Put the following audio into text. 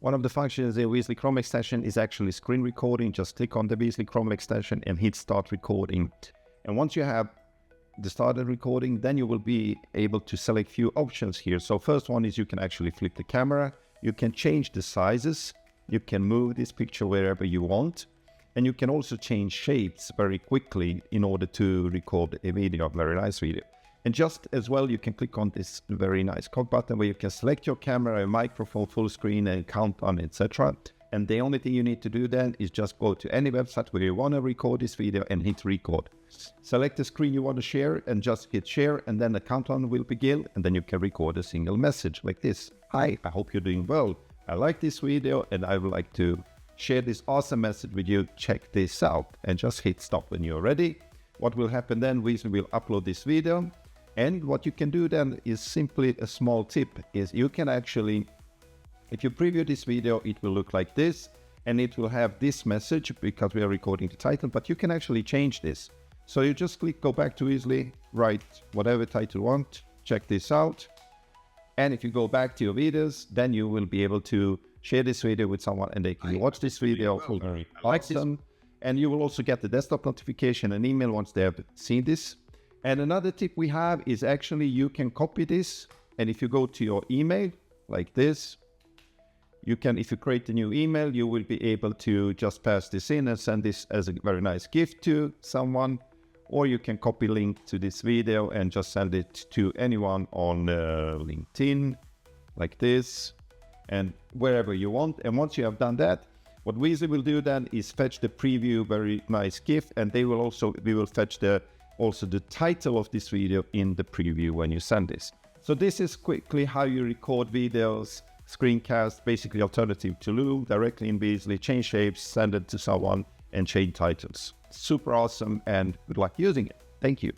One of the functions in Weezly Chrome Extension is actually screen recording. Just click on the Weezly Chrome Extension and hit start recording. And once you have the started recording, then you will be able to select few options here. So first one is you can actually flip the camera. You can change the sizes. You can move this picture wherever you want. And you can also change shapes very quickly in order to record a video, a very nice video. And just as well, you can click on this very nice cog button where you can select your camera, a microphone, full screen, and countdown, etc. And the only thing you need to do then is just go to any website where you want to record this video and hit record. Select the screen you want to share and just hit share, and then the countdown will begin, and then you can record a single message like this. Hi, I hope you're doing well. I like this video and I would like to share this awesome message with you. Check this out, and just hit stop when you're ready. What will happen then, Weezly will upload this video. And what you can do then is simply a small tip is you can actually, if you preview this video, it will look like this and it will have this message because we are recording the title, but you can actually change this. So you just go back to Weezly, write whatever title you want, check this out. And if you go back to your videos, then you will be able to share this video with someone and they can watch this video, like them, and you will also get the desktop notification and email once they have seen this. And another tip we have is actually you can copy this, and if you go to your email like this, you can, if you create a new email, you will be able to just pass this in and send this as a very nice gift to someone, or you can copy link to this video and just send it to anyone on LinkedIn like this and wherever you want. And once you have done that, what Weezly will do then is fetch the preview, very nice gift, and we will fetch also the title of this video in the preview when you send this. So this is quickly how you record videos, screencasts, basically alternative to Loom, directly in Weezly, change shapes, send it to someone, and change titles. Super awesome, and good luck using it. Thank you.